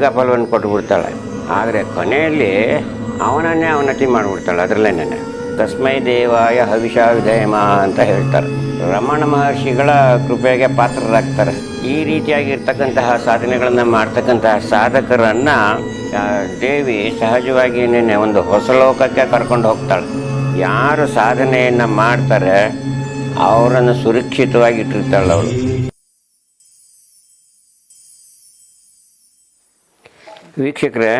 ಬೇಗ ಫಲವನ್ನು ಕೊಟ್ಟುಬಿಡ್ತಾಳೆ. ಆದರೆ ಕೊನೆಯಲ್ಲಿ ಅವನನ್ನೇ ಅವನತಿ ಮಾಡಿಬಿಡ್ತಾಳೆ. ಅದರಲ್ಲೇನೆ ತಸ್ಮೈ ದೇವಾಯ ಹವಿಷಾ ವಿಧೇಯಮ ಅಂತ ಹೇಳ್ತಾರೆ. ರಮಣ ಮಹರ್ಷಿಗಳ ಕೃಪೆಗೆ ಪಾತ್ರರಾಗ್ತಾರೆ. ಈ ರೀತಿಯಾಗಿರ್ತಕ್ಕಂತಹ ಸಾಧನೆಗಳನ್ನು ಮಾಡ್ತಕ್ಕಂತಹ ಸಾಧಕರನ್ನು ದೇವಿ ಸಹಜವಾಗಿ ಒಂದು ಹೊಸ ಲೋಕಕ್ಕೆ ಕರ್ಕೊಂಡು ಹೋಗ್ತಾಳೆ. ಯಾರು ಸಾಧನೆಯನ್ನು ಮಾಡ್ತಾರೆ ಅವರನ್ನು ಸುರಕ್ಷಿತವಾಗಿ ಇಟ್ಟಿರ್ತಾಳೆ ಅವಳು. ವೀಕ್ಷಕರೇ,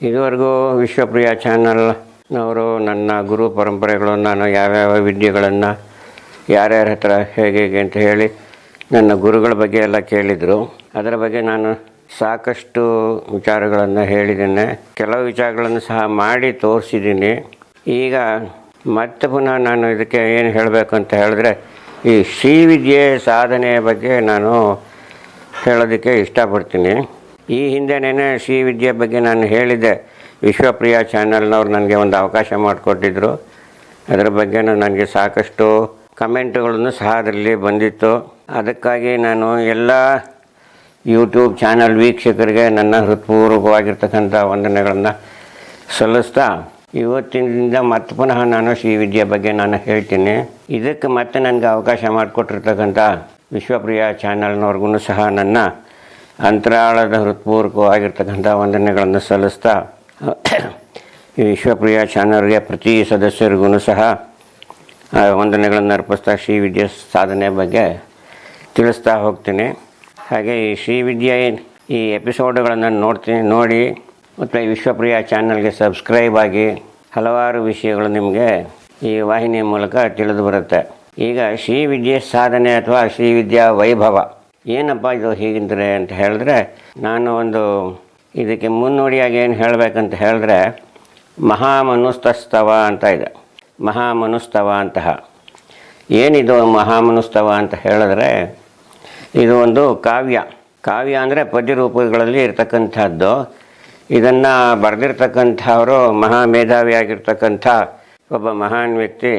ಇದುವರೆಗೂ ವಿಶ್ವಪ್ರಿಯ ಚಾನಲ್ನವರು ನನ್ನ ಗುರು ಪರಂಪರೆಗಳು, ನಾನು ಯಾವ್ಯಾವ ವಿದ್ಯೆಗಳನ್ನು ಯಾರ್ಯಾರ ಹತ್ರ ಹೇಗೆ ಅಂತ ಹೇಳಿ ನನ್ನ ಗುರುಗಳ ಬಗ್ಗೆ ಎಲ್ಲ ಕೇಳಿದರು. ಅದರ ಬಗ್ಗೆ ನಾನು ಸಾಕಷ್ಟು ವಿಚಾರಗಳನ್ನು ಹೇಳಿದ್ದೇನೆ. ಕೆಲವು ವಿಚಾರಗಳನ್ನು ಸಹ ಮಾಡಿ ತೋರಿಸಿದ್ದೀನಿ. ಈಗ ಮತ್ತೆ ಪುನಃ ನಾನು ಇದಕ್ಕೆ ಏನು ಹೇಳಬೇಕು ಅಂತ ಹೇಳಿದ್ರೆ, ಈ ಶ್ರೀವಿದ್ಯೆ ಸಾಧನೆಯ ಬಗ್ಗೆ ನಾನು ಹೇಳೋದಕ್ಕೆ ಇಷ್ಟಪಡ್ತೀನಿ. ಈ ಹಿಂದೆನೇ ಶ್ರೀವಿದ್ಯೆ ಬಗ್ಗೆ ನಾನು ಹೇಳಿದ್ದೆ. ವಿಶ್ವಪ್ರಿಯ ಚಾನಲ್ನವ್ರು ನನಗೆ ಒಂದು ಅವಕಾಶ ಮಾಡಿಕೊಟ್ಟಿದ್ರು. ಅದರ ಬಗ್ಗೆ ನನಗೆ ಸಾಕಷ್ಟು ಕಮೆಂಟ್ಗಳನ್ನು ಸಹ ಅದರಲ್ಲಿ ಬಂದಿತ್ತು. ಅದಕ್ಕಾಗಿ ನಾನು ಎಲ್ಲ ಯೂಟ್ಯೂಬ್ ಚಾನಲ್ ವೀಕ್ಷಕರಿಗೆ ನನ್ನ ಹೃತ್ಪೂರ್ವಕವಾಗಿರ್ತಕ್ಕಂಥ ವಂದನೆಗಳನ್ನು ಸಲ್ಲಿಸ್ತಾ, ಇವತ್ತಿನಿಂದ ಮತ್ತೆ ಪುನಃ ನಾನು ಶ್ರೀವಿದ್ಯೆ ಬಗ್ಗೆ ನಾನು ಹೇಳ್ತೀನಿ. ಇದಕ್ಕೆ ಮತ್ತೆ ನನಗೆ ಅವಕಾಶ ಮಾಡಿಕೊಟ್ಟಿರ್ತಕ್ಕಂಥ ವಿಶ್ವಪ್ರಿಯ ಚಾನಲ್ನವ್ರಿಗೂ ಸಹ ನನ್ನ ಅಂತರಾಳದ ಹೃತ್ಪೂರ್ವಕವಾಗಿರ್ತಕ್ಕಂಥ ವಂದನೆಗಳನ್ನು ಸಲ್ಲಿಸ್ತಾ, ಈ ವಿಶ್ವಪ್ರಿಯ ಚಾನಲ್ಗೆ ಪ್ರತಿ ಸದಸ್ಯರಿಗೂ ಸಹ ವಂದನೆಗಳನ್ನು ಅರ್ಪಿಸ್ತಾ ಶ್ರೀವಿದ್ಯೆ ಸಾಧನೆ ಬಗ್ಗೆ ತಿಳಿಸ್ತಾ ಹೋಗ್ತೀನಿ. ಹಾಗೆ ಈ ಶ್ರೀವಿದ್ಯೆ ಈ ಎಪಿಸೋಡ್ಗಳನ್ನು ನೋಡಿ ಮತ್ತು ಈ ವಿಶ್ವಪ್ರಿಯ ಚಾನಲ್ಗೆ ಸಬ್ಸ್ಕ್ರೈಬ್ ಆಗಿ ಹಲವಾರು ವಿಷಯಗಳು ನಿಮಗೆ ಈ ವಾಹಿನಿಯ ಮೂಲಕ ತಿಳಿದು ಬರುತ್ತೆ. ಈಗ ಶ್ರೀವಿದ್ಯೆ ಸಾಧನೆ ಅಥವಾ ಶ್ರೀವಿದ್ಯಾ ವೈಭವ ಏನಪ್ಪ ಇದು ಹೀಗಿದ್ರೆ ಅಂತ ಹೇಳಿದ್ರೆ, ನಾನು ಇದಕ್ಕೆ ಮುನ್ನೋಡಿಯಾಗಿ ಏನು ಹೇಳಬೇಕಂತ ಹೇಳಿದ್ರೆ, ಮಹಾಮನುಸ್ತವ ಅಂತ ಇದೆ. ಮಹಾಮನುಸ್ತವ ಅಂತಹ ಏನಿದು ಮಹಾಮನುಸ್ತವ ಅಂತ ಹೇಳಿದ್ರೆ, ಇದು ಒಂದು ಕಾವ್ಯ ಅಂದರೆ ಪದ್ಯ ರೂಪಗಳಲ್ಲಿ ಇರ್ತಕ್ಕಂಥದ್ದು. ಇದನ್ನು ಬರೆದಿರ್ತಕ್ಕಂಥವರು ಮಹಾಮೇಧಾವಿಯಾಗಿರ್ತಕ್ಕಂಥ ಒಬ್ಬ ಮಹಾನ್ ವ್ಯಕ್ತಿ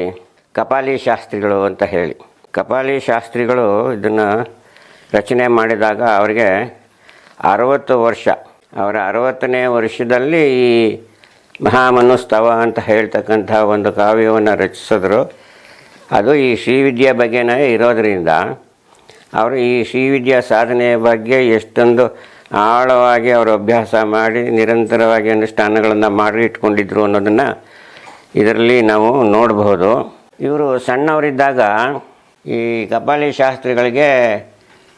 ಕಪಾಲಿ ಶಾಸ್ತ್ರಿಗಳು ಅಂತ ಹೇಳಿ. ಕಪಾಲಿ ಶಾಸ್ತ್ರಿಗಳು ಇದನ್ನು ರಚನೆ ಮಾಡಿದಾಗ ಅವರಿಗೆ 60 ವರ್ಷ. ಅವರ 60ನೇ ವರ್ಷದಲ್ಲಿ ಈ ಮಹಾಮನುಸ್ತವ ಅಂತ ಹೇಳ್ತಕ್ಕಂಥ ಒಂದು ಕಾವ್ಯವನ್ನು ರಚಿಸಿದ್ರು. ಅದು ಈ ಶ್ರೀವಿದ್ಯೆ ಬಗ್ಗೆನೇ ಇರೋದರಿಂದ ಅವರು ಈ ಶ್ರೀವಿದ್ಯಾ ಸಾಧನೆಯ ಬಗ್ಗೆ ಎಷ್ಟೊಂದು ಆಳವಾಗಿ ಅವರು ಅಭ್ಯಾಸ ಮಾಡಿ ನಿರಂತರವಾಗಿ ಅನುಷ್ಠಾನಗಳನ್ನು ಮಾಡಿ ಇಟ್ಕೊಂಡಿದ್ರು ಅನ್ನೋದನ್ನು ಇದರಲ್ಲಿ ನಾವು ನೋಡಬಹುದು. ಇವರು ಸಣ್ಣವರಿದ್ದಾಗ ಈ ಕಪಾಲಿ ಶಾಸ್ತ್ರಿಗಳಿಗೆ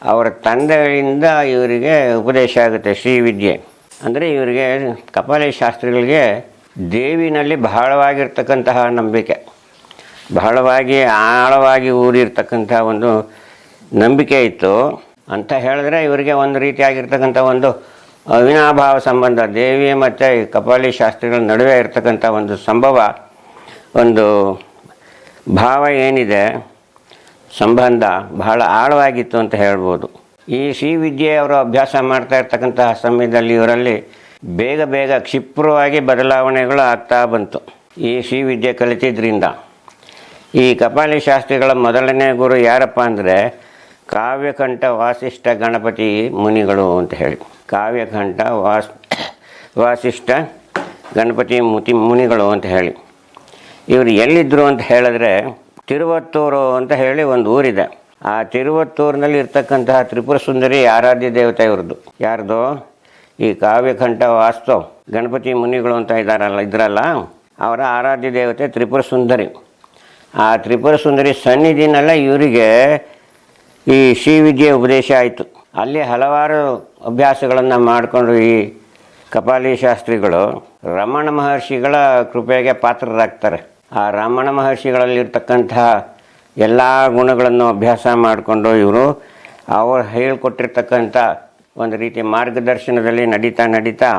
ಅವರ ತಂದೆಗಳಿಂದ ಇವರಿಗೆ ಉಪದೇಶ ಆಗುತ್ತೆ ಶ್ರೀವಿದ್ಯೆ. ಅಂದರೆ ಇವರಿಗೆ ಕಪಾಲಿ ಶಾಸ್ತ್ರಿಗಳಿಗೆ ದೇವಿನಲ್ಲಿ ಬಹಳವಾಗಿರ್ತಕ್ಕಂತಹ ನಂಬಿಕೆ, ಬಹಳವಾಗಿ ಆಳವಾಗಿ ಊರಿರ್ತಕ್ಕಂಥ ಒಂದು ನಂಬಿಕೆ ಇತ್ತು ಅಂತ ಹೇಳಿದ್ರೆ, ಇವರಿಗೆ ಒಂದು ರೀತಿಯಾಗಿರ್ತಕ್ಕಂಥ ಒಂದು ಅವಿನಾಭಾವ ಸಂಬಂಧ ದೇವಿ ಮತ್ತು ಕಪಾಲಿ ಶಾಸ್ತ್ರಿಗಳ ನಡುವೆ ಇರ್ತಕ್ಕಂಥ ಒಂದು ಸಂಭವ, ಒಂದು ಭಾವ ಏನಿದೆ, ಸಂಬಂಧ ಬಹಳ ಆಳವಾಗಿತ್ತು ಅಂತ ಹೇಳ್ಬೋದು. ಈ ಶ್ರೀವಿದ್ಯೆ ಅವರು ಅಭ್ಯಾಸ ಮಾಡ್ತಾ ಇರ್ತಕ್ಕಂತಹ ಸಮಯದಲ್ಲಿ ಇವರಲ್ಲಿ ಬೇಗ ಕ್ಷಿಪ್ರವಾಗಿ ಬದಲಾವಣೆಗಳು ಆಗ್ತಾ ಬಂತು. ಈ ಶ್ರೀವಿದ್ಯೆ ಕಲಿತಿದ್ರಿಂದ ಈ ಕಪಾಲಿ ಶಾಸ್ತ್ರಿಗಳ ಮೊದಲನೇ ಗುರು ಯಾರಪ್ಪ ಅಂದರೆ ಕಾವ್ಯಕಂಠ ವಾಸಿಷ್ಠ ಗಣಪತಿ ಮುನಿಗಳು ಅಂತ ಹೇಳಿ. ಕಾವ್ಯಕಂಠ ವಾಸಿಷ್ಠ ಗಣಪತಿ ಮುನಿಗಳು ಅಂತ ಹೇಳಿ. ಇವರು ಎಲ್ಲಿದ್ದರು ಅಂತ ಹೇಳಿದ್ರೆ, ತಿರುವತ್ತೂರು ಅಂತ ಹೇಳಿ ಒಂದು ಊರಿದೆ. ಆ ತಿರುವತ್ತೂರಿನಲ್ಲಿ ಇರ್ತಕ್ಕಂತಹ ತ್ರಿಪುರ ಸುಂದರಿ ಆರಾಧ್ಯ ದೇವತೆ ಇವ್ರದ್ದು. ಯಾರ್ದು? ಈ ಕಾವ್ಯಕಂಠ ಗಣಪತಿ ಮುನಿಗಳು ಅಂತ ಇದ್ರಲ್ಲ, ಅವರ ಆರಾಧ್ಯ ದೇವತೆ ತ್ರಿಪುರ ಸುಂದರಿ. ಆ ತ್ರಿಪುರ ಸುಂದರಿ ಸನ್ನಿಧಿನಲ್ಲ ಇವರಿಗೆ ಈ ಶ್ರೀವಿದ್ಯೆ ಉಪದೇಶ ಆಯಿತು. ಅಲ್ಲಿ ಹಲವಾರು ಅಭ್ಯಾಸಗಳನ್ನು ಮಾಡಿಕೊಂಡು ಈ ಕಪಾಲಿ ಶಾಸ್ತ್ರಿಗಳು ರಮಣ ಮಹರ್ಷಿಗಳ ಕೃಪೆಗೆ ಪಾತ್ರರಾಗ್ತಾರೆ. ಆ ರಮಣ ಮಹರ್ಷಿಗಳಲ್ಲಿರ್ತಕ್ಕಂತಹ ಎಲ್ಲ ಗುಣಗಳನ್ನು ಅಭ್ಯಾಸ ಮಾಡಿಕೊಂಡು ಇವರು ಅವರು ಹೇಳ್ಕೊಟ್ಟಿರ್ತಕ್ಕಂಥ ಒಂದು ರೀತಿ ಮಾರ್ಗದರ್ಶನದಲ್ಲಿ ನಡೀತಾ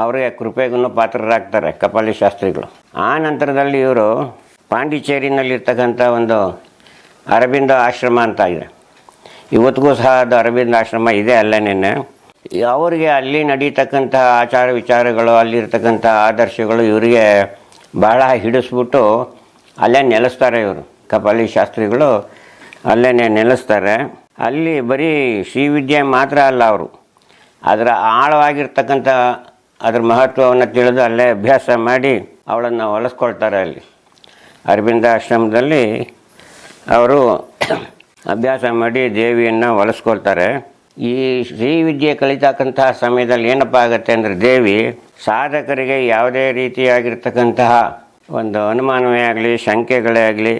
ಅವರಿಗೆ ಕೃಪೆಗೂ ಪಾತ್ರರಾಗ್ತಾರೆ ಕಪಾಲಿ ಶಾಸ್ತ್ರಿಗಳು. ಆ ನಂತರದಲ್ಲಿ ಇವರು ಪಾಂಡಿಚೇರಿನಲ್ಲಿರ್ತಕ್ಕಂಥ ಒಂದು ಅರಬಿಂದ ಆಶ್ರಮ ಅಂತ ಇದೆ. ಇವತ್ತಿಗೂ ಸಹ ಅದು ಅರಬಿಂದ ಆಶ್ರಮ ಇದೆ ಅಲ್ಲೇನೆ. ಅವರಿಗೆ ಅಲ್ಲಿ ನಡೀತಕ್ಕಂಥ ಆಚಾರ ವಿಚಾರಗಳು, ಅಲ್ಲಿರ್ತಕ್ಕಂಥ ಆದರ್ಶಗಳು ಇವರಿಗೆ ಬಹಳ ಹಿಡಿಸ್ಬಿಟ್ಟು ಅಲ್ಲೇ ನೆಲೆಸ್ತಾರೆ. ಇವರು ಕಪಾಲಿ ಶಾಸ್ತ್ರಿಗಳು ಅಲ್ಲೇ ನೆಲೆಸ್ತಾರೆ. ಅಲ್ಲಿ ಬರೀ ಶ್ರೀವಿದ್ಯೆ ಮಾತ್ರ ಅಲ್ಲ, ಅವರು ಅದರ ಆಳವಾಗಿರ್ತಕ್ಕಂಥ ಅದರ ಮಹತ್ವವನ್ನು ತಿಳಿದು ಅಲ್ಲೇ ಅಭ್ಯಾಸ ಮಾಡಿ ಅವಳನ್ನು ಹೊಲಿಸ್ಕೊಳ್ತಾರೆ. ಅಲ್ಲಿ ಅರವಿಂದ ಆಶ್ರಮದಲ್ಲಿ ಅವರು ಅಭ್ಯಾಸ ಮಾಡಿ ದೇವಿಯನ್ನು ಹೊಲಿಸ್ಕೊಳ್ತಾರೆ. ಈ ಶ್ರೀವಿದ್ಯೆ ಕಲಿತಕ್ಕಂತಹ ಸಮಯದಲ್ಲಿ ಏನಪ್ಪ ಆಗುತ್ತೆ ಅಂದರೆ, ದೇವಿ ಸಾಧಕರಿಗೆ ಯಾವುದೇ ರೀತಿಯಾಗಿರ್ತಕ್ಕಂತಹ ಒಂದು ಅನುಮಾನವೇ ಆಗಲಿ, ಶಂಕೆಗಳೇ ಆಗಲಿ,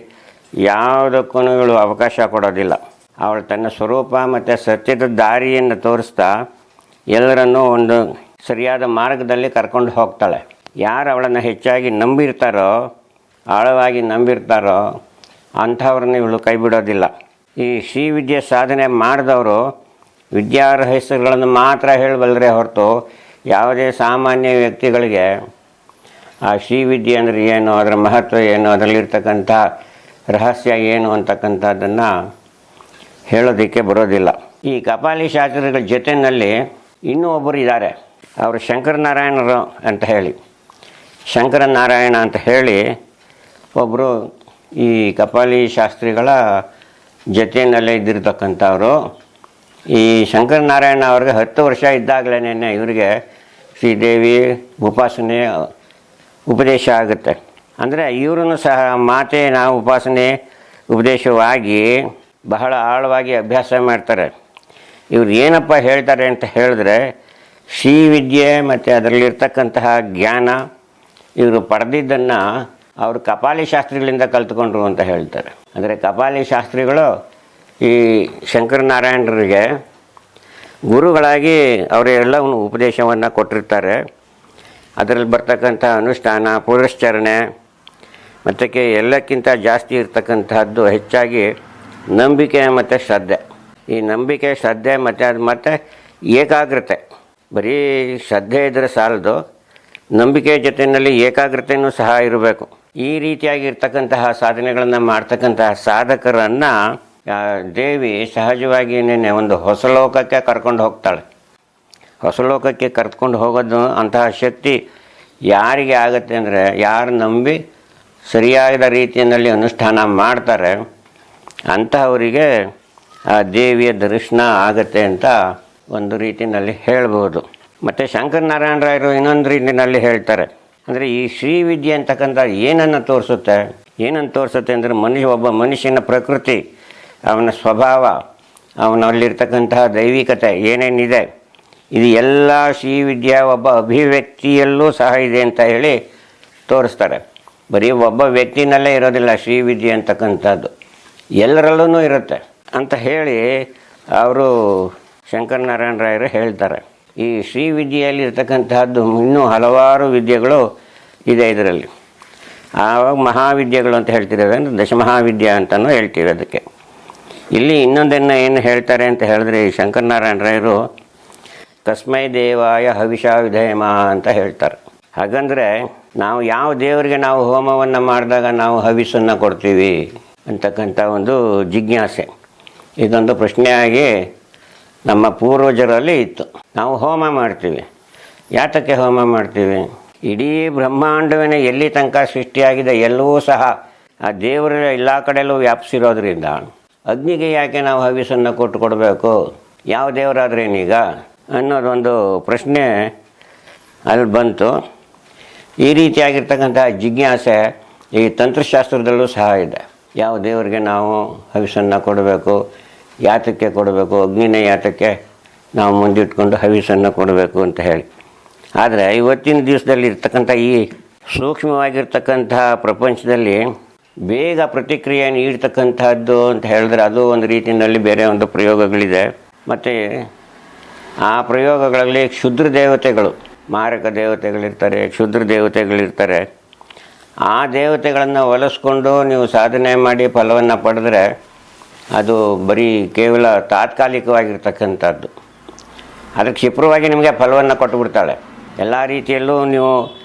ಯಾವುದಕ್ಕೂ ಇವಳು ಅವಕಾಶ ಕೊಡೋದಿಲ್ಲ. ಅವಳು ತನ್ನ ಸ್ವರೂಪ ಮತ್ತು ಸತ್ಯದ ದಾರಿಯನ್ನು ತೋರಿಸ್ತಾ ಎಲ್ಲರನ್ನೂ ಒಂದು ಸರಿಯಾದ ಮಾರ್ಗದಲ್ಲಿ ಕರ್ಕೊಂಡು ಹೋಗ್ತಾಳೆ. ಯಾರು ಅವಳನ್ನು ಹೆಚ್ಚಾಗಿ ನಂಬಿರ್ತಾರೋ, ಆಳವಾಗಿ ನಂಬಿರ್ತಾರೋ ಅಂಥವ್ರನ್ನ ಇವಳು ಕೈ ಬಿಡೋದಿಲ್ಲ. ಈ ಶ್ರೀವಿದ್ಯೆ ಸಾಧನೆ ಮಾಡಿದವರು ವಿದ್ಯಾರಹಸ್ಯಗಳನ್ನು ಮಾತ್ರ ಹೇಳಬಲ್ಲರೆ ಹೊರತು ಯಾವುದೇ ಸಾಮಾನ್ಯ ವ್ಯಕ್ತಿಗಳಿಗೆ ಆ ಶ್ರೀವಿದ್ಯೆ ಅಂದರೆ ಏನು, ಅದರ ಮಹತ್ವ ಏನು, ಅದರಲ್ಲಿರ್ತಕ್ಕಂಥ ರಹಸ್ಯ ಏನು ಅಂತಕ್ಕಂಥದ್ದನ್ನು ಹೇಳೋದಕ್ಕೆ ಬರೋದಿಲ್ಲ. ಈ ಕಪಾಲಿ ಶಾಸ್ತ್ರಿಗಳ ಜೊತೆಯಲ್ಲಿ ಇನ್ನೂ ಒಬ್ಬರು ಇದ್ದಾರೆ. ಅವರು ಶಂಕರನಾರಾಯಣರು ಅಂತ ಹೇಳಿ, ಶಂಕರನಾರಾಯಣ ಅಂತ ಹೇಳಿ ಒಬ್ಬರು ಈ ಕಪಾಲಿ ಶಾಸ್ತ್ರಿಗಳ ಜೊತೆಯಲ್ಲೇ ಇದ್ದಿರ್ತಕ್ಕಂಥವ್ರು. ಈ ಶಂಕರನಾರಾಯಣ ಅವ್ರಿಗೆ 10 ವರ್ಷ ಇದ್ದಾಗಲೇ ಇವರಿಗೆ ಶ್ರೀದೇವಿ ಉಪಾಸನೆ ಉಪದೇಶ ಆಗುತ್ತೆ. ಅಂದರೆ ಇವರೂ ಸಹ ಮಾತೆಯ ಉಪಾಸನೆ ಉಪದೇಶವಾಗಿ ಬಹಳ ಆಳವಾಗಿ ಅಭ್ಯಾಸ ಮಾಡ್ತಾರೆ. ಇವ್ರು ಏನಪ್ಪ ಹೇಳ್ತಾರೆ ಅಂತ ಹೇಳಿದ್ರೆ, ಶ್ರೀವಿದ್ಯೆ ಮತ್ತು ಅದರಲ್ಲಿರ್ತಕ್ಕಂತಹ ಜ್ಞಾನ ಇವರು ಪಡೆದಿದ್ದನ್ನು ಅವರು ಕಪಾಲಿ ಶಾಸ್ತ್ರಿಗಳಿಂದ ಕಲ್ತ್ಕೊಂಡ್ರು ಅಂತ ಹೇಳ್ತಾರೆ. ಅಂದರೆ ಕಪಾಲಿ ಶಾಸ್ತ್ರಿಗಳು ಈ ಶಂಕರನಾರಾಯಣರಿಗೆ ಗುರುಗಳಾಗಿ ಅವರೆಲ್ಲವನ್ನು ಉಪದೇಶವನ್ನು ಕೊಟ್ಟಿರ್ತಾರೆ. ಅದರಲ್ಲಿ ಬರ್ತಕ್ಕಂಥ ಅನುಷ್ಠಾನ, ಪುರಶ್ಚರಣೆ ಮತ್ತು ಎಲ್ಲಕ್ಕಿಂತ ಜಾಸ್ತಿ ಇರ್ತಕ್ಕಂಥದ್ದು ಹೆಚ್ಚಾಗಿ ನಂಬಿಕೆ ಮತ್ತು ಶ್ರದ್ಧೆ. ಈ ನಂಬಿಕೆ, ಶ್ರದ್ಧೆ ಮತ್ತು ಏಕಾಗ್ರತೆ. ಬರೀ ಶ್ರದ್ಧೆ ಇದ್ದರೆ ಸಾಲದು, ನಂಬಿಕೆ ಜೊತೆಯಲ್ಲಿ ಏಕಾಗ್ರತೆಯೂ ಸಹ ಇರಬೇಕು. ಈ ರೀತಿಯಾಗಿರ್ತಕ್ಕಂತಹ ಸಾಧನೆಗಳನ್ನು ಮಾಡ್ತಕ್ಕಂತಹ ಸಾಧಕರನ್ನು ದೇವಿ ಸಹಜವಾಗಿಯೇ ಒಂದು ಹೊಸ ಲೋಕಕ್ಕೆ ಕರ್ಕೊಂಡು ಹೋಗ್ತಾಳೆ. ಹೊಸ ಲೋಕಕ್ಕೆ ಕರ್ಕೊಂಡು ಹೋಗೋದು ಅಂತಹ ಶಕ್ತಿ ಯಾರಿಗೆ ಆಗುತ್ತೆ ಅಂದರೆ, ಯಾರು ನಂಬಿ ಸರಿಯಾದ ರೀತಿಯಲ್ಲಿ ಅನುಷ್ಠಾನ ಮಾಡ್ತಾರೆ ಅಂತಹವರಿಗೆ ಆ ದೇವಿಯ ದರ್ಶನ ಆಗತ್ತೆ ಅಂತ ಒಂದು ರೀತಿಯಲ್ಲಿ ಹೇಳ್ಬೋದು. ಮತ್ತು ಶಂಕರನಾರಾಯಣರಾಯರು ಇನ್ನೊಂದು ರೀತಿಯಲ್ಲಿ ಹೇಳ್ತಾರೆ. ಅಂದರೆ ಈ ಶ್ರೀವಿದ್ಯೆ ಅಂತಕ್ಕಂಥ ಏನನ್ನು ತೋರಿಸುತ್ತೆ ಅಂದರೆ, ಒಬ್ಬ ಮನುಷ್ಯನ ಪ್ರಕೃತಿ, ಅವನ ಸ್ವಭಾವ, ಅವನಲ್ಲಿರ್ತಕ್ಕಂತಹ ದೈವಿಕತೆ ಏನೇನಿದೆ, ಇದು ಎಲ್ಲ ಶ್ರೀವಿದ್ಯೆ ಒಬ್ಬ ಅಭಿವ್ಯಕ್ತಿಯಲ್ಲೂ ಸಹ ಇದೆ ಅಂತ ಹೇಳಿ ತೋರಿಸ್ತಾರೆ. ಬರೀ ಒಬ್ಬ ವ್ಯಕ್ತಿನಲ್ಲೇ ಇರೋದಿಲ್ಲ ಶ್ರೀವಿದ್ಯೆ ಅಂತಕ್ಕಂಥದ್ದು, ಎಲ್ಲರಲ್ಲೂ ಇರುತ್ತೆ ಅಂತ ಹೇಳಿ ಅವರು ಶಂಕರನಾರಾಯಣರಾಯರು ಹೇಳ್ತಾರೆ. ಈ ಶ್ರೀವಿದ್ಯೆಯಲ್ಲಿ ಇರ್ತಕ್ಕಂತಹದ್ದು ಇನ್ನೂ ಹಲವಾರು ವಿದ್ಯೆಗಳು ಇದೆ ಇದರಲ್ಲಿ. ಆವಾಗ ಮಹಾವಿದ್ಯೆಗಳು ಅಂತ ಹೇಳ್ತೀವಿ, ಅಂದರೆ ದಶಮಹಾವಿದ್ಯೆ ಅಂತಲೂ ಹೇಳ್ತೀವಿ ಅದಕ್ಕೆ. ಇಲ್ಲಿ ಇನ್ನೊಂದನ್ನು ಏನು ಹೇಳ್ತಾರೆ ಅಂತ ಹೇಳಿದ್ರೆ, ಈ ಶಂಕರನಾರಾಯಣರಾಯರು ತಸ್ಮೈ ದೇವಾಯ ಹವಿಷಾ ವಿಧೇಮ ಅಂತ ಹೇಳ್ತಾರೆ. ಹಾಗಂದರೆ ನಾವು ಯಾವ ದೇವರಿಗೆ ನಾವು ಹೋಮವನ್ನು ಮಾಡಿದಾಗ ನಾವು ಹವಿಸನ್ನು ಕೊಡ್ತೀವಿ ಅಂತಕ್ಕಂಥ ಒಂದು ಜಿಜ್ಞಾಸೆ, ಇದೊಂದು ಪ್ರಶ್ನೆಯಾಗಿ ನಮ್ಮ ಪೂರ್ವಜರಲ್ಲಿ ಇತ್ತು. ನಾವು ಹೋಮ ಮಾಡ್ತೀವಿ, ಯಾತಕ್ಕೆ ಹೋಮ ಮಾಡ್ತೀವಿ? ಇಡೀ ಬ್ರಹ್ಮಾಂಡವೇ ಎಲ್ಲಿ ತನಕ ಸೃಷ್ಟಿಯಾಗಿದೆ ಎಲ್ಲವೂ ಸಹ ಆ ದೇವರ ಎಲ್ಲ ಕಡೆಯಲ್ಲೂ ವ್ಯಾಪಿಸಿರೋದ್ರಿಂದ ಅಗ್ನಿಗೆ ಯಾಕೆ ನಾವು ಹವಿಸನ್ನು ಕೊಡಬೇಕು, ಯಾವ ದೇವರಾದ್ರೇನೀಗ ಅನ್ನೋದೊಂದು ಪ್ರಶ್ನೆ ಅಲ್ಲಿ ಬಂತು. ಈ ರೀತಿಯಾಗಿರ್ತಕ್ಕಂಥ ಜಿಜ್ಞಾಸೆ ಈ ತಂತ್ರಶಾಸ್ತ್ರದಲ್ಲೂ ಸಹ ಇದೆ. ಯಾವ ದೇವರಿಗೆ ನಾವು ಹವಿಸನ್ನು ಕೊಡಬೇಕು, ಯಾತಕ್ಕೆ ಕೊಡಬೇಕು, ಅಗ್ನಿನೇ ಯಾತಕ್ಕೆ ನಾವು ಮುಂದಿಟ್ಕೊಂಡು ಹವಿಸನ್ನು ಕೊಡಬೇಕು ಅಂತ ಹೇಳಿ. ಆದರೆ ಇವತ್ತಿನ ದಿವಸದಲ್ಲಿ ಇರ್ತಕ್ಕಂಥ ಈ ಸೂಕ್ಷ್ಮವಾಗಿರ್ತಕ್ಕಂಥ ಪ್ರಪಂಚದಲ್ಲಿ ಬೇಗ ಪ್ರತಿಕ್ರಿಯೆ ನೀಡ್ತಕ್ಕಂಥದ್ದು ಅಂತ ಹೇಳಿದ್ರೆ ಅದು ಒಂದು ರೀತಿಯಲ್ಲಿ ಬೇರೆ ಒಂದು ಪ್ರಯೋಗಗಳಿದೆ. ಮತ್ತು ಆ ಪ್ರಯೋಗಗಳಲ್ಲಿ ಕ್ಷುದ್ರ ದೇವತೆಗಳು, ಮಾರಕ ದೇವತೆಗಳಿರ್ತಾರೆ, ಕ್ಷುದ್ರ ದೇವತೆಗಳಿರ್ತಾರೆ. ಆ ದೇವತೆಗಳನ್ನು ಒಲಿಸ್ಕೊಂಡು ನೀವು ಸಾಧನೆ ಮಾಡಿ ಫಲವನ್ನು ಪಡೆದ್ರೆ ಅದು ಬರೀ ಕೇವಲ ತಾತ್ಕಾಲಿಕವಾಗಿರ್ತಕ್ಕಂಥದ್ದು. ಅದಕ್ಕೆ ಕ್ಷಿಪ್ರವಾಗಿ ನಿಮಗೆ ಫಲವನ್ನು ಕೊಟ್ಟುಬಿಡ್ತಾಳೆ. ಎಲ್ಲ ರೀತಿಯಲ್ಲೂ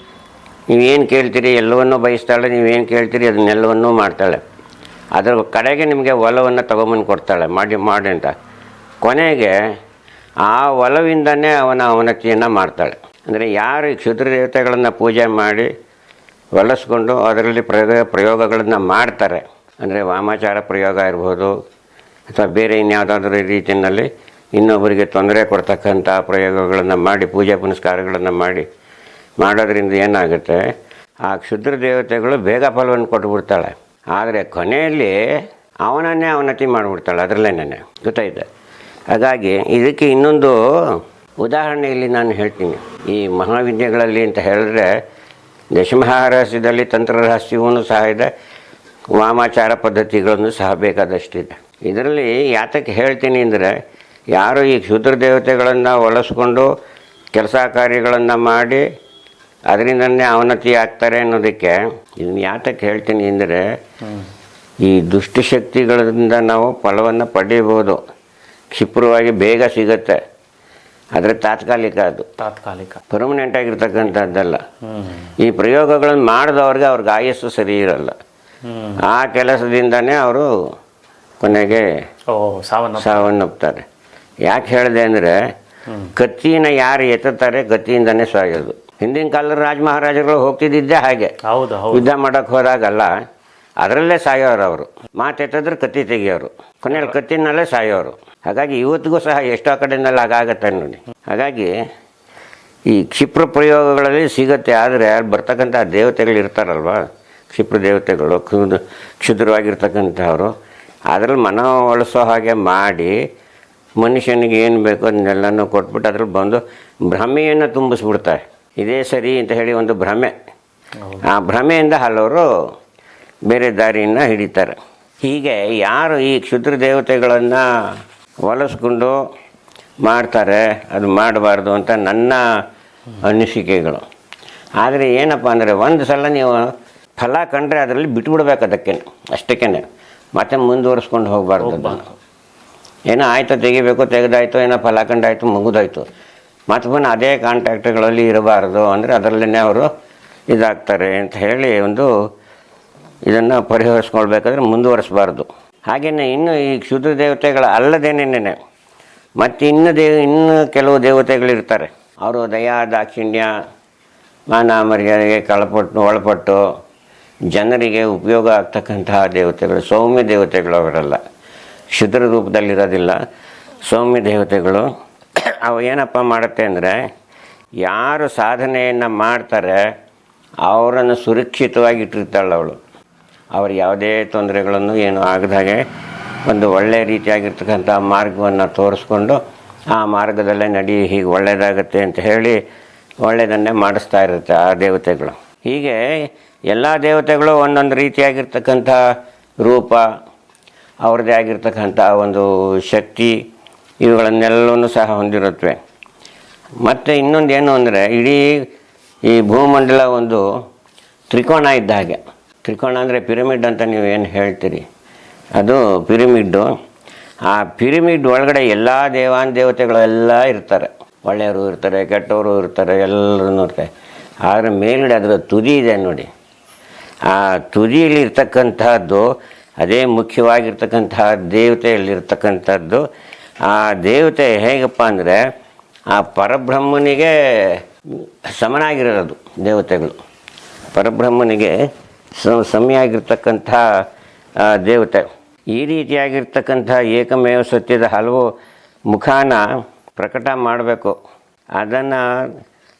ನೀವೇನು ಕೇಳ್ತೀರಿ ಎಲ್ಲವನ್ನೂ ಬಯಸ್ತಾಳೆ, ನೀವೇನು ಕೇಳ್ತೀರಿ ಅದನ್ನೆಲ್ಲವನ್ನೂ ಮಾಡ್ತಾಳೆ. ಅದರ ಕಡೆಗೆ ನಿಮಗೆ ಒಲವನ್ನು ತೊಗೊಂಬಂದು ಕೊಡ್ತಾಳೆ, ಮಾಡಿ ಅಂತ. ಕೊನೆಗೆ ಆ ಒಲವಿಂದನೇ ಅವನ ಅವನತಿಯನ್ನು ಮಾಡ್ತಾಳೆ. ಅಂದರೆ ಯಾರು ಈ ಕ್ಷುದ್ರ ದೇವತೆಗಳನ್ನು ಪೂಜೆ ಮಾಡಿ ಒಲಿಸ್ಕೊಂಡು ಅದರಲ್ಲಿ ಪ್ರಯೋಗಗಳನ್ನು ಮಾಡ್ತಾರೆ, ಅಂದರೆ ವಾಮಾಚಾರ ಪ್ರಯೋಗ ಇರ್ಬೋದು ಅಥವಾ ಬೇರೆ ಇನ್ಯಾವುದಾದ್ರೂ ರೀತಿಯಲ್ಲಿ ಇನ್ನೊಬ್ಬರಿಗೆ ತೊಂದರೆ ಕೊಡ್ತಕ್ಕಂಥ ಪ್ರಯೋಗಗಳನ್ನು ಮಾಡಿ ಪೂಜೆ ಪುನಸ್ಕಾರಗಳನ್ನು ಮಾಡೋದ್ರಿಂದ ಏನಾಗುತ್ತೆ, ಆ ಕ್ಷುದ್ರ ದೇವತೆಗಳು ಬೇಗ ಫಲವನ್ನು ಕೊಟ್ಟುಬಿಡ್ತಾಳೆ. ಆದರೆ ಕೊನೆಯಲ್ಲಿ ಅವನನ್ನೇ ಅವನತಿ ಮಾಡಿಬಿಡ್ತಾಳೆ, ಅದರಲ್ಲೇನೆ. ಗೊತ್ತಾಯ್ತು? ಹಾಗಾಗಿ ಇದಕ್ಕೆ ಇನ್ನೊಂದು ಉದಾಹರಣೆ ಇಲ್ಲಿ ನಾನು ಹೇಳ್ತೀನಿ. ಈ ಮಹಾವಿದ್ಯೆಗಳಲ್ಲಿ ಅಂತ ಹೇಳಿದ್ರೆ ದಶಮಹಾರಹಸ್ಯದಲ್ಲಿ ತಂತ್ರರಹಸ್ಯವೂ ಸಹ ಇದೆ, ವಾಮಾಚಾರ ಪದ್ಧತಿಗಳನ್ನು ಸಹ ಬೇಕಾದಷ್ಟಿದೆ. ಇದರಲ್ಲಿ ಯಾತಕ್ಕೆ ಹೇಳ್ತೀನಿ ಅಂದರೆ, ಯಾರು ಈ ಕ್ಷುದ್ರ ದೇವತೆಗಳನ್ನು ಒಲಿಸ್ಕೊಂಡು ಕೆಲಸ ಕಾರ್ಯಗಳನ್ನು ಮಾಡಿ ಅದರಿಂದನೇ ಅವನತಿ ಆಗ್ತಾರೆ ಅನ್ನೋದಕ್ಕೆ ಇದನ್ನು ಯಾತಕ್ಕೆ ಹೇಳ್ತೀನಿ ಅಂದರೆ, ಈ ದುಷ್ಟಶಕ್ತಿಗಳಿಂದ ನಾವು ಫಲವನ್ನು ಪಡೆಯಬಹುದು, ಕ್ಷಿಪ್ರವಾಗಿ ಬೇಗ ಸಿಗುತ್ತೆ. ಆದರೆ ತಾತ್ಕಾಲಿಕ, ಅದು ಪರ್ಮನೆಂಟ್ ಆಗಿರ್ತಕ್ಕಂಥದ್ದಲ್ಲ. ಈ ಪ್ರಯೋಗಗಳನ್ನು ಮಾಡಿದವ್ರಿಗೆ ಅವ್ರಿಗೆ ಆಯಸ್ಸು ಸರಿ ಇರಲ್ಲ. ಆ ಕೆಲಸದಿಂದನೇ ಅವರು ಕೊನೆಗೆ ಸಾವನ್ನಪ್ತಾರೆ. ಯಾಕೆ ಹೇಳಿದೆ ಅಂದರೆ, ಕತ್ತಿನ ಯಾರು ಎತ್ತುತ್ತಾರೆ ಕತ್ತಿಯಿಂದನೇ ಸಾಯೋದು. ಹಿಂದಿನ ಕಾಲದ ರಾಜ ಮಹಾರಾಜರು ಹೋಗ್ತಿದ್ದಿದ್ದೇ ಹಾಗೆ, ಯುದ್ಧ ಮಾಡೋಕ್ಕೆ ಹೋದಾಗಲ್ಲ ಅದರಲ್ಲೇ ಸಾಯೋರು. ಅವರು ಮಾತೆತ್ತಿದ್ರೆ ಕತ್ತಿ ತೆಗಿಯೋರು, ಕೊನೆಯಲ್ಲಿ ಕತ್ತಿನಲ್ಲೇ ಸಾಯೋರು. ಹಾಗಾಗಿ ಇವತ್ತಿಗೂ ಸಹ ಎಷ್ಟೋ ಕಡೆಯಲ್ಲಿ ಹಾಗಾಗತ್ತೆ ನೋಡಿ. ಹಾಗಾಗಿ ಈ ಕ್ಷಿಪ್ರ ಪ್ರಯೋಗಗಳಲ್ಲಿ ಸಿಗುತ್ತೆ. ಆದರೆ ಅಲ್ಲಿ ಬರ್ತಕ್ಕಂಥ ದೇವತೆಗಳು ಇರ್ತಾರಲ್ವ, ಕ್ಷಿಪ್ರ ದೇವತೆಗಳು, ಕ್ಷುದ್ರವಾಗಿರ್ತಕ್ಕಂಥವ್ರು, ಅದರಲ್ಲಿ ಮನವೊಲಿಸೋ ಹಾಗೆ ಮಾಡಿ ಮನುಷ್ಯನಿಗೆ ಏನು ಬೇಕೋ ಅದನ್ನೆಲ್ಲನೂ ಕೊಟ್ಬಿಟ್ಟು ಅದ್ರಲ್ಲಿ ಬಂದು ಭ್ರಮೆಯನ್ನು ತುಂಬಿಸ್ಬಿಡ್ತಾರೆ. ಇದೇ ಸರಿ ಅಂತ ಹೇಳಿ ಒಂದು ಭ್ರಮೆ. ಆ ಭ್ರಮೆಯಿಂದ ಹಲವರು ಬೇರೆ ದಾರಿಯನ್ನು ಹಿಡಿತಾರೆ. ಹೀಗೆ ಯಾರು ಈ ಕ್ಷುದ್ರ ದೇವತೆಗಳನ್ನು ಒಲಿಸ್ಕೊಂಡು ಮಾಡ್ತಾರೆ, ಅದು ಮಾಡಬಾರ್ದು ಅಂತ ನನ್ನ ಅನಿಸಿಕೆಗಳು. ಆದರೆ ಏನಪ್ಪ ಅಂದರೆ, ಒಂದು ಸಲ ನೀವು ಫಲ ಕಂಡ್ರೆ ಅದರಲ್ಲಿ ಬಿಟ್ಬಿಡ್ಬೇಕು, ಅದಕ್ಕೆ ಅಷ್ಟಕ್ಕೇ ಮತ್ತೆ ಮುಂದುವರಿಸ್ಕೊಂಡು ಹೋಗಬಾರ್ದು. ಅದನ್ನು ಏನೋ ಆಯಿತು ತೆಗಿಬೇಕು, ತೆಗೆದಾಯ್ತು, ಏನೋ ಫಲ ಕಂಡಾಯಿತು, ಮುಗಿದಾಯ್ತು, ಮತ್ತು ಪುನಃ ಅದೇ ಕಾಂಟ್ಯಾಕ್ಟ್ಗಳಲ್ಲಿ ಇರಬಾರ್ದು. ಅಂದರೆ ಅದರಲ್ಲೇ ಅವರು ಇದಾಗ್ತಾರೆ ಅಂತ ಹೇಳಿ ಒಂದು ಇದನ್ನು ಪರಿಹರಿಸ್ಕೊಳ್ಬೇಕಾದ್ರೆ ಮುಂದುವರಿಸಬಾರ್ದು. ಹಾಗೆಯೇ ಇನ್ನು ಈ ಕ್ಷುದ್ರ ದೇವತೆಗಳು ಅಲ್ಲದೇನೇನೆ ಮತ್ತು ಇನ್ನು ಕೆಲವು ದೇವತೆಗಳಿರ್ತಾರೆ. ಅವರು ದಯಾ ದಾಕ್ಷಿಣ್ಯ ಮಾನ ಮರ್ಯಾದೆಗೆ ಒಳಪಟ್ಟು ಜನರಿಗೆ ಉಪಯೋಗ ಆಗ್ತಕ್ಕಂತಹ ದೇವತೆಗಳು, ಸೌಮ್ಯ ದೇವತೆಗಳು. ಅವರೆಲ್ಲ ಕ್ಷುದ್ರ ರೂಪದಲ್ಲಿರೋದಿಲ್ಲ, ಸೌಮ್ಯ ದೇವತೆಗಳು. ಅವು ಏನಪ್ಪ ಮಾಡುತ್ತೆ ಅಂದರೆ, ಯಾರು ಸಾಧನೆಯನ್ನು ಮಾಡ್ತಾರೆ ಅವರನ್ನು ಸುರಕ್ಷಿತವಾಗಿ ಇಟ್ಟಿರ್ತಾಳೆ ಅವಳು. ಅವ್ರು ಯಾವುದೇ ತೊಂದರೆಗಳನ್ನು ಏನು ಆಗದಾಗೆ ಒಂದು ಒಳ್ಳೆಯ ರೀತಿಯಾಗಿರ್ತಕ್ಕಂಥ ಮಾರ್ಗವನ್ನು ತೋರಿಸ್ಕೊಂಡು ಆ ಮಾರ್ಗದಲ್ಲೇ ಹೀಗೆ ಒಳ್ಳೆಯದಾಗತ್ತೆ ಅಂತ ಹೇಳಿ ಒಳ್ಳೆಯದನ್ನೇ ಮಾಡಿಸ್ತಾ ಇರುತ್ತೆ ಆ ದೇವತೆಗಳು. ಹೀಗೆ ಎಲ್ಲ ದೇವತೆಗಳು ಒಂದೊಂದು ರೀತಿಯಾಗಿರ್ತಕ್ಕಂಥ ರೂಪ, ಅವ್ರದ್ದೇ ಆಗಿರ್ತಕ್ಕಂಥ ಒಂದು ಶಕ್ತಿ, ಇವುಗಳನ್ನೆಲ್ಲವೂ ಸಹ ಹೊಂದಿರುತ್ತವೆ. ಮತ್ತು ಇನ್ನೊಂದು ಏನು ಅಂದರೆ, ಇಡೀ ಈ ಭೂಮಂಡಲ ಒಂದು ತ್ರಿಕೋಣ ಇದ್ದ ಹಾಗೆ. ತ್ರಿಕೋಣ ಅಂದರೆ ಪಿರಮಿಡ್ ಅಂತ ನೀವು ಏನು ಹೇಳ್ತೀರಿ, ಅದು ಪಿರಮಿಡ್ಡು. ಆ ಪಿರಮಿಡ್ ಒಳಗಡೆ ಎಲ್ಲ ದೇವತೆಗಳೆಲ್ಲ ಇರ್ತಾರೆ. ಒಳ್ಳೆಯವರು ಇರ್ತಾರೆ, ಕೆಟ್ಟವರು ಇರ್ತಾರೆ, ಎಲ್ಲರೂ ಇರ್ತಾರೆ. ಆದರೆ ಮೇಲ್ಗಡೆ ಅದರ ತುದಿ ಇದೆ ನೋಡಿ, ಆ ತುದಿಯಲ್ಲಿ ಇರ್ತಕ್ಕಂಥದ್ದು ಅದೇ ಮುಖ್ಯವಾಗಿರ್ತಕ್ಕಂತಹ ದೇವತೆಯಲ್ಲಿರ್ತಕ್ಕಂಥದ್ದು. ಆ ದೇವತೆ ಹೇಗಪ್ಪ ಅಂದರೆ, ಆ ಪರಬ್ರಹ್ಮನಿಗೆ ಸಮನಾಗಿರೋದು ದೇವತೆಗಳು. ಪರಬ್ರಹ್ಮನಿಗೆ ಸಮಿಯಾಗಿರ್ತಕ್ಕಂಥ ದೇವತೆ. ಈ ರೀತಿಯಾಗಿರ್ತಕ್ಕಂಥ ಏಕಮೇವ ಸತ್ಯದ ಹಲವು ಮುಖಾನ ಪ್ರಕಟ ಮಾಡಬೇಕು. ಅದನ್ನು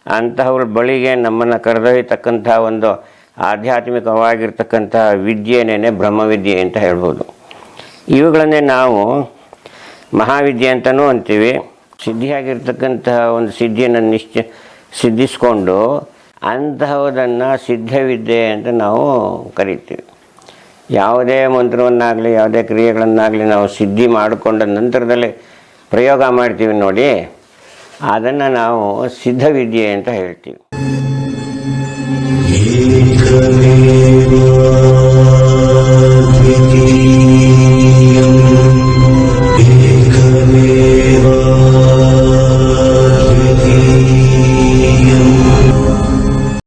ಅಂತಹವ್ರ ಬಳಿಗೆ ನಮ್ಮನ್ನು ಕರೆದೊಯ್ಯತಕ್ಕಂಥ ಒಂದು ಆಧ್ಯಾತ್ಮಿಕವಾಗಿರ್ತಕ್ಕಂಥ ವಿದ್ಯೆನೇ ಬ್ರಹ್ಮವಿದ್ಯೆ ಅಂತ ಹೇಳ್ಬೋದು. ಇವುಗಳನ್ನೇ ನಾವು ಮಹಾವಿದ್ಯೆ ಅಂತಲೂ ಅಂತೀವಿ. ಸಿದ್ಧಿಯಾಗಿರ್ತಕ್ಕಂತಹ ಒಂದು ಸಿದ್ಧಿಯನ್ನು ಸಿದ್ಧಿಸ್ಕೊಂಡು ಅಂತಹದನ್ನು ಸಿದ್ಧವಿದ್ಯೆ ಅಂತ ನಾವು ಕರಿತೀವಿ. ಯಾವುದೇ ಮಂತ್ರವನ್ನಾಗಲಿ ಯಾವುದೇ ಕ್ರಿಯೆಗಳನ್ನಾಗಲಿ ನಾವು ಸಿದ್ಧಿ ಮಾಡಿಕೊಂಡ ನಂತರದಲ್ಲಿ ಪ್ರಯೋಗ ಮಾಡ್ತೀವಿ ನೋಡಿ, ಅದನ್ನು ನಾವು ಸಿದ್ಧವಿದ್ಯೆ ಅಂತ ಹೇಳ್ತೀವಿ.